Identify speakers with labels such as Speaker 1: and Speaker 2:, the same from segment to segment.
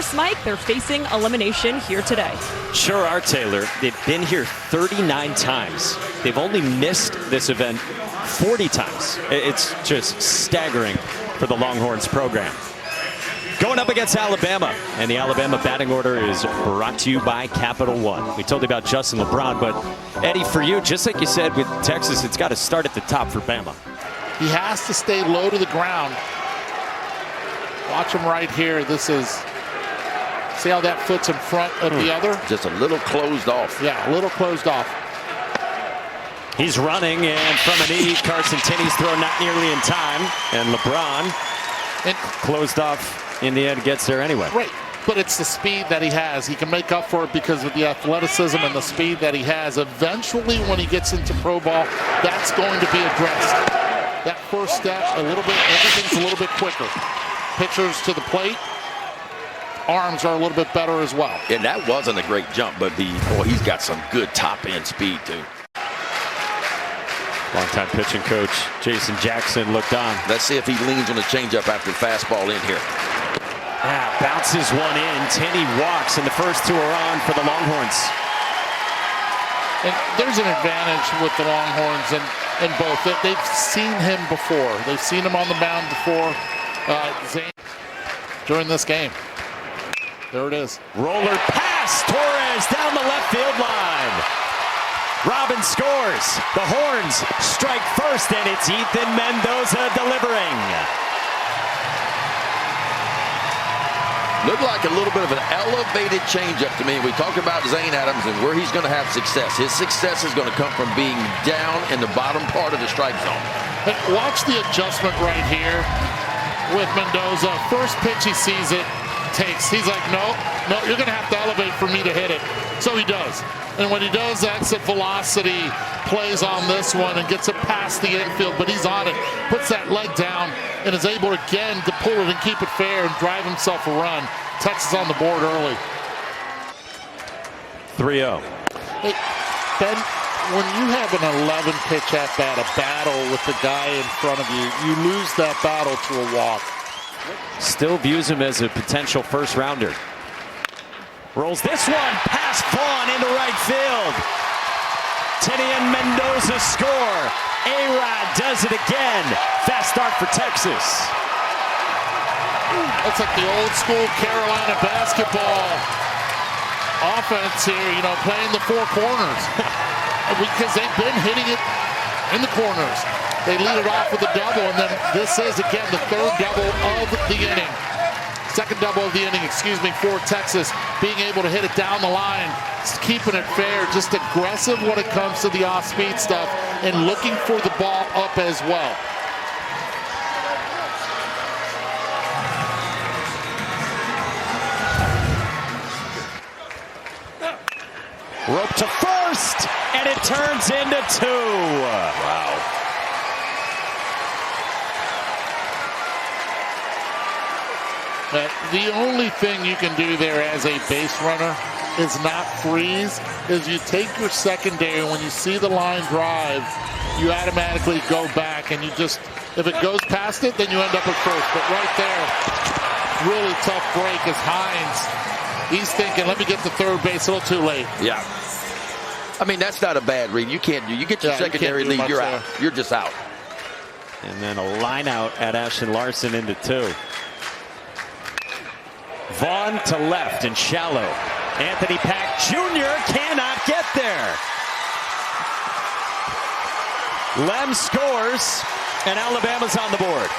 Speaker 1: course, Mike, they're facing elimination here today.
Speaker 2: Sure are, Taylor. They've been here 39 times. They've only missed this event 40 times. It's just staggering for the Longhorns program. Going up against Alabama, and the Alabama batting order is brought to you by Capital One. We told you about Justin LeBron, but Eddie, for you, just like you said with Texas, it's got to start at the top for Bama.
Speaker 3: He has to stay low to the ground. Watch him right here. This is, see how that foot's in front of the other?
Speaker 4: Just a little closed off.
Speaker 3: Yeah, a little closed off.
Speaker 2: He's running, and from a knee, Carson Tinney's throw not nearly in time, and LeBron closed off. In the end, gets there anyway.
Speaker 3: Right, but it's the speed that he has. He can make up for it because of the athleticism and the speed that he has. Eventually, when he gets into pro ball, that's going to be addressed. That first step, a little bit, everything's a little bit quicker. Pitchers to the plate, arms are a little bit better as well.
Speaker 4: And that wasn't a great jump, but he's got some good top-end speed, too.
Speaker 2: Longtime pitching coach Jason Jackson looked on.
Speaker 4: Let's see if he leans on the changeup after the fastball in here.
Speaker 2: Bounces one in. Tinney walks, and the first two are on for the Longhorns.
Speaker 3: And there's an advantage with the Longhorns in both. They've seen him before. They've seen him on the mound before during this game. There it is.
Speaker 2: Roller pass. Torres down the left field line. Robin scores. The Horns strike first, and it's Ethan Mendoza delivering.
Speaker 4: Looked like a little bit of an elevated changeup to me. We talked about Zane Adams and where he's going to have success. His success is going to come from being down in the bottom part of the strike zone.
Speaker 3: But watch the adjustment right here with Mendoza. First pitch he sees it, takes. He's like, no, you're going to have to elevate for me to hit it. So he does. And when he does, exit velocity, plays on this one and gets it past the infield, but he's on it, puts that leg down, and is able again to pull it and keep it fair and drive himself a run. Texas on the board early.
Speaker 2: 3-0.
Speaker 3: Hey, Ben, when you have an 11-pitch at-bat, a battle with the guy in front of you, you lose that battle to a walk.
Speaker 2: Still views him as a potential first-rounder. Rolls this one past Vaughn into right field. Tinney and Mendoza score. A-Rod does it again. Fast start for Texas.
Speaker 3: That's like the old school Carolina basketball offense here, playing the four corners. Because they've been hitting it in the corners. They lead it off with a double, and then this is, again, the third double of the inning. Second double of the inning, for Texas, being able to hit it down the line, keeping it fair, just aggressive when it comes to the off-speed stuff, and looking for the ball up as well.
Speaker 2: Rope to first, and it turns into 2.
Speaker 4: Wow.
Speaker 3: The only thing you can do there as a base runner is not freeze, is you take your secondary, when you see the line drive, you automatically go back, and you just, if it goes past it, then you end up at first. But right there, really tough break is Hines. He's thinking, let me get to third base, a little too late.
Speaker 4: Yeah. I mean, that's not a bad read. You get your secondary lead, you're out. You're just out.
Speaker 2: And then a line out at Ashton Larson into 2. Vaughn to left and shallow. Anthony Pack Jr. cannot get there. Lem scores, and Alabama's on the board.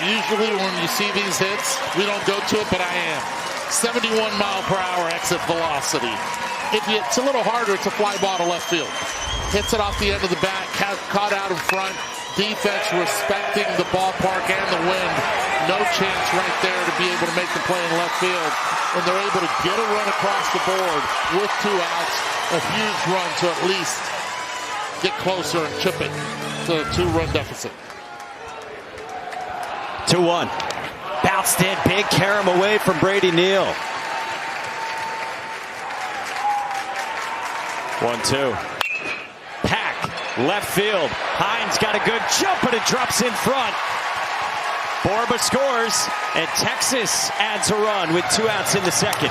Speaker 3: Usually when you see these hits, we don't go to it, but I am. 71-mile-per-hour exit velocity. It's a little harder. It's a fly ball to left field. Hits it off the end of the bat, caught out in front. Defense respecting the ballpark and the wind. No chance right there to be able to make the play in left field. And they're able to get a run across the board with 2 outs. A huge run to at least get closer and chip it to a 2-run deficit.
Speaker 2: 2-1. Bounced in, big carom away from Brady Neal. 1-2. Pack, left field. Hines got a good jump, but it drops in front. Borba scores, and Texas adds a run with 2 outs in the second.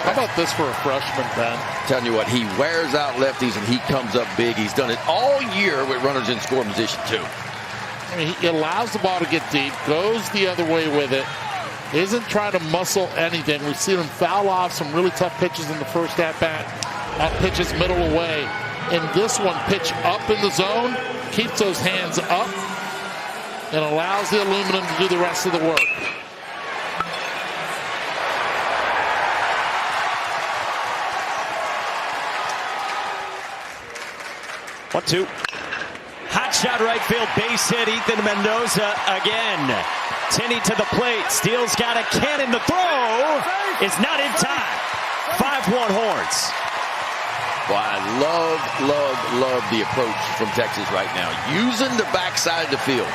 Speaker 3: How about this for a freshman, Ben?
Speaker 4: Telling you what, he wears out lefties and he comes up big. He's done it all year with runners in scoring position too.
Speaker 3: I mean, he allows the ball to get deep, goes the other way with it, isn't trying to muscle anything. We've seen him foul off some really tough pitches in the first at-bat. Up pitches middle away. In this one, pitch up in the zone, keeps those hands up, and allows the aluminum to do the rest of the work.
Speaker 2: 1-2. Hot shot right field, base hit. Ethan Mendoza again. Tenney to the plate. Steele's got a cannon. The throw is not in time. 5-1 Horns.
Speaker 4: Well, I love the approach from Texas right now. Using the backside of the field.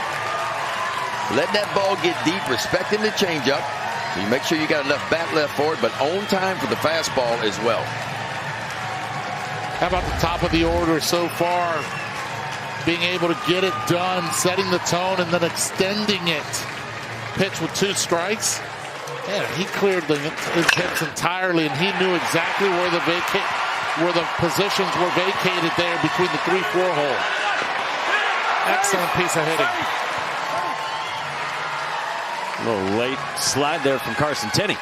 Speaker 4: Let that ball get deep, respecting the changeup. So you make sure you got enough bat left for it, but on time for the fastball as well.
Speaker 3: How about the top of the order so far? Being able to get it done, setting the tone, and then extending it. Pitch with 2 strikes. Yeah, he cleared his hits entirely, and he knew exactly where the positions were vacated there between the 3-4 hole. Excellent piece of hitting.
Speaker 2: A little late slide there from Carson Tenney.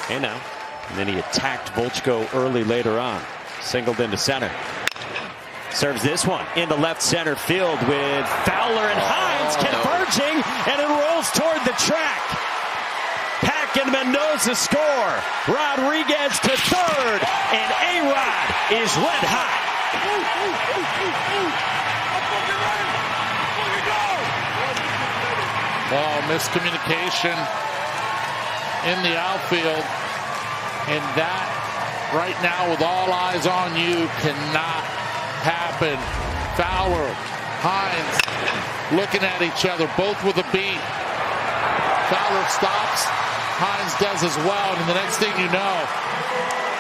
Speaker 2: And now. And then he attacked Volchko early later on. Singled into center. Serves this one into left center field with Fowler and Hines converging, and it rolls toward the track. Pack and Mendoza score. Rodriguez to third, and A-Rod is red hot.
Speaker 3: Oh, miscommunication in the outfield. And that, right now, with all eyes on you, cannot happen. Fowler, Hines, looking at each other, both with a beat. Fowler stops, Hines does as well, and the next thing you know,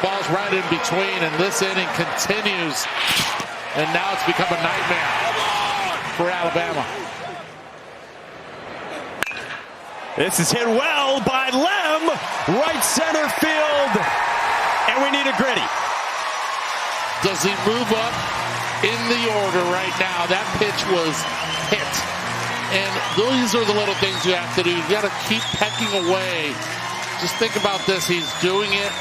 Speaker 3: ball's right in between, and this inning continues, and now it's become a nightmare for Alabama.
Speaker 2: This is hit well by Lem, right center field, and we need a gritty.
Speaker 3: Does he move up in the order right now? That pitch was hit. And these are the little things you have to do. You got to keep pecking away. Just think about this. He's doing it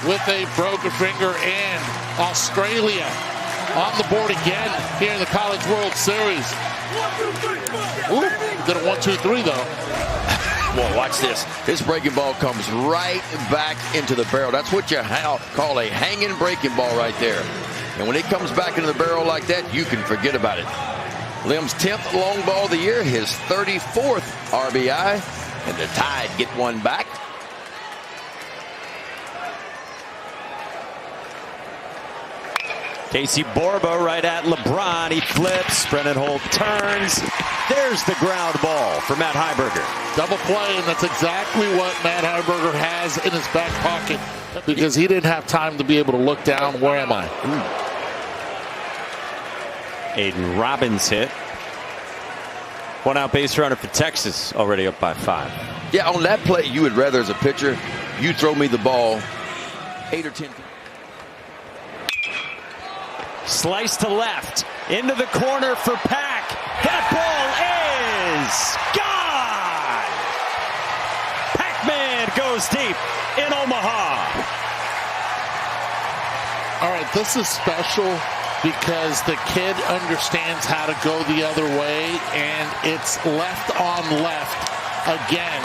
Speaker 3: with a broken finger, and Australia on the board again here in the College World Series. Ooh, did a 1-2-3 though.
Speaker 4: Well, watch this. This breaking ball comes right back into the barrel. That's what you call a hanging breaking ball right there. And when it comes back into the barrel like that, you can forget about it. Lem's 10th long ball of the year, his 34th RBI, and the Tide get one back.
Speaker 2: Casey Borba right at LeBron. He flips. Brennan Holt turns. There's the ground ball for Matt Heiberger.
Speaker 3: Double play, and that's exactly what Matt Heiberger has in his back pocket, because he didn't have time to be able to look down. Where am I?
Speaker 2: Aiden Robbins hit. 1 out base runner for Texas, already up by 5.
Speaker 4: Yeah, on that play, you would rather, as a pitcher, you throw me the ball 8 or 10 feet.
Speaker 2: Slice to left, into the corner for Pack. That ball is gone! Pac-Man goes deep in Omaha.
Speaker 3: All right, this is special because the kid understands how to go the other way, and it's left on left again.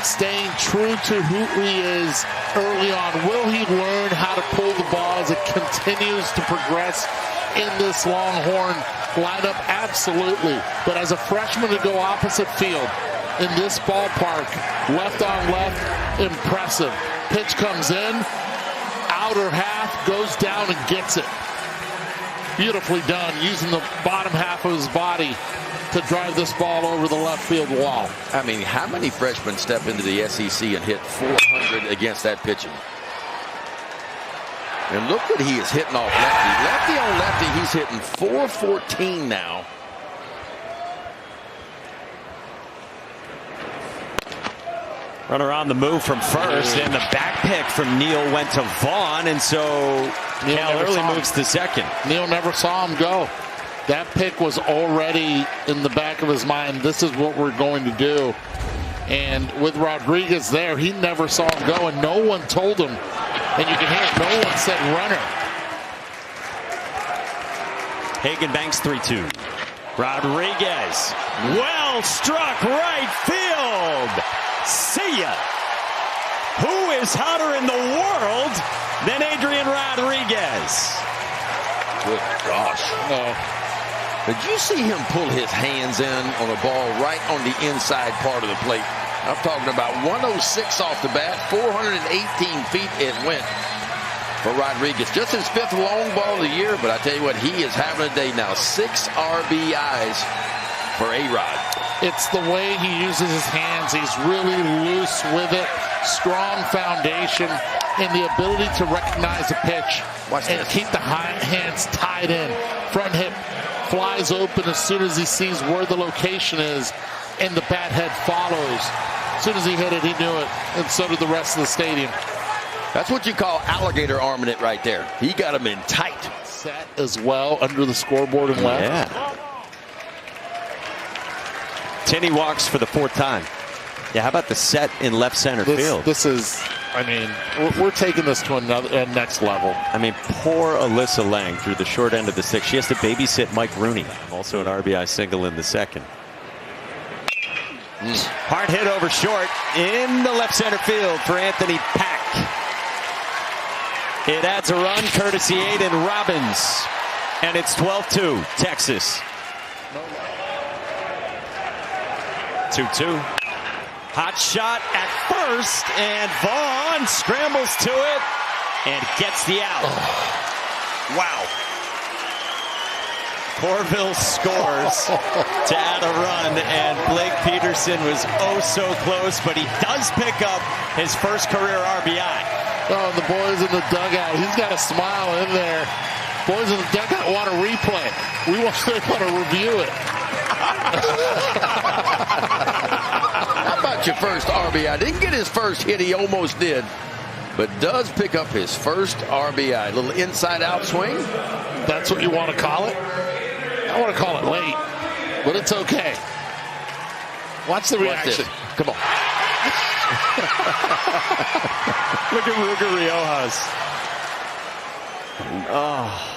Speaker 3: Staying true to who he is early on. Will he learn how to pull the ball as it continues to progress in this Longhorn lineup? Absolutely. But as a freshman to go opposite field in this ballpark, left on left, impressive. Pitch comes in, outer half, goes down and gets it. Beautifully done, using the bottom half of his body to drive this ball over the left field wall.
Speaker 4: I mean, how many freshmen step into the SEC and hit 400 against that pitching? And look what he is hitting off lefty. Lefty on lefty, he's hitting .414 now.
Speaker 2: Runner on the move from first, and the back pick from Neal went to Vaughn, and so Cal Early moves to second.
Speaker 3: Neal never saw him go. That pick was already in the back of his mind. This is what we're going to do. And with Rodriguez there, he never saw him go, and no one told him. And you can hear it, no one said runner.
Speaker 2: Hagen banks 3-2. Rodriguez, well struck right field. See ya. Who is hotter in the world than Adrian Rodriguez?
Speaker 4: Good gosh. Did you see him pull his hands in on a ball right on the inside part of the plate? I'm talking about 106 off the bat, 418 feet it went for Rodriguez. Just his 5th long ball of the year, but I tell you what, he is having a day now. 6 RBIs for A-Rod.
Speaker 3: It's the way he uses his hands. He's really loose with it. Strong foundation and the ability to recognize a pitch and keep the hands tied in. Front hip flies open as soon as he sees where the location is, and the bat head follows. As soon as he hit it, he knew it, and so did the rest of the stadium.
Speaker 4: That's what you call alligator arming it right there. He got him in tight.
Speaker 3: Set as well under the scoreboard and left.
Speaker 2: Yeah. Tinney walks for the 4th time. Yeah, how about the set in left center field?
Speaker 3: This is, I mean, we're taking this to another next level.
Speaker 2: I mean, poor Alyssa Lang through the short end of the stick. She has to babysit Mike Rooney, also an RBI single in the second. Hard hit over short in the left center field for Anthony Pack. It adds a run courtesy Aiden Robbins, and it's 12-2 Texas. 2-2. Hot shot at first, and Vaughn scrambles to it and gets the out. Wow. Corville scores to add a run, and Blake Peterson was oh so close, but he does pick up his first career RBI.
Speaker 3: Oh, the boys in the dugout. He's got a smile in there. Boys in the dugout want to replay. They want to review it.
Speaker 4: How about your first RBI? Didn't get his first hit. He almost did. But does pick up his first RBI. A little inside-out swing.
Speaker 3: That's what you want to call it? I want to call it late, but it's okay. Watch the reaction.
Speaker 4: Come on.
Speaker 2: Look at Ruger Riojas. Oh.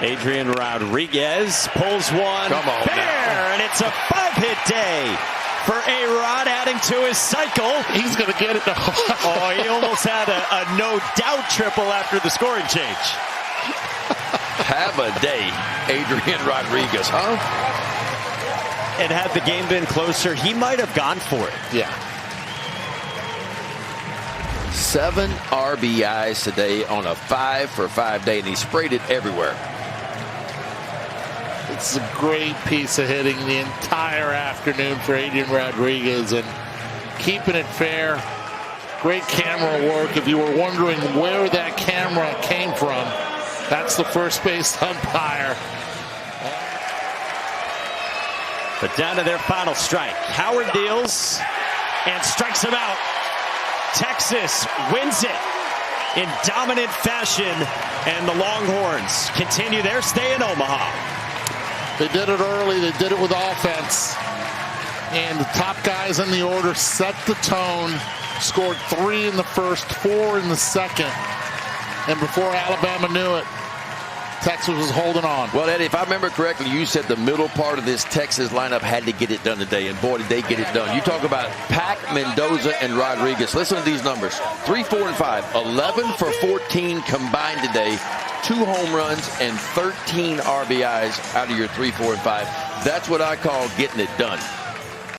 Speaker 2: Adrian Rodriguez pulls one fair, and it's a 5-hit day for A-Rod, adding to his cycle.
Speaker 3: He's going to get it.
Speaker 2: Oh, he almost had a no-doubt triple after the scoring change.
Speaker 4: Have a day, Adrian Rodriguez, huh?
Speaker 2: And had the game been closer, he might have gone for it.
Speaker 3: Yeah.
Speaker 4: 7 RBIs today on a 5-for-5 day, and he sprayed it everywhere.
Speaker 3: It's a great piece of hitting the entire afternoon for Adrian Rodriguez, and keeping it fair. Great camera work. If you were wondering where that camera came from, that's the first base umpire.
Speaker 2: But down to their final strike. Howard deals and strikes him out. Texas wins it in dominant fashion, and the Longhorns continue their stay in Omaha.
Speaker 3: They did it early. They did it with offense. And the top guys in the order set the tone. Scored 3 in the first, 4 in the second. And before Alabama knew it, Texas was holding on.
Speaker 4: Well, Eddie, if I remember correctly, you said the middle part of this Texas lineup had to get it done today, and boy, did they get it done. You talk about Pack, Mendoza, and Rodriguez. Listen to these numbers. 3, 4, and 5. 11 for 14 combined today. 2 home runs and 13 RBIs out of your 3, 4, and 5. That's what I call getting it done.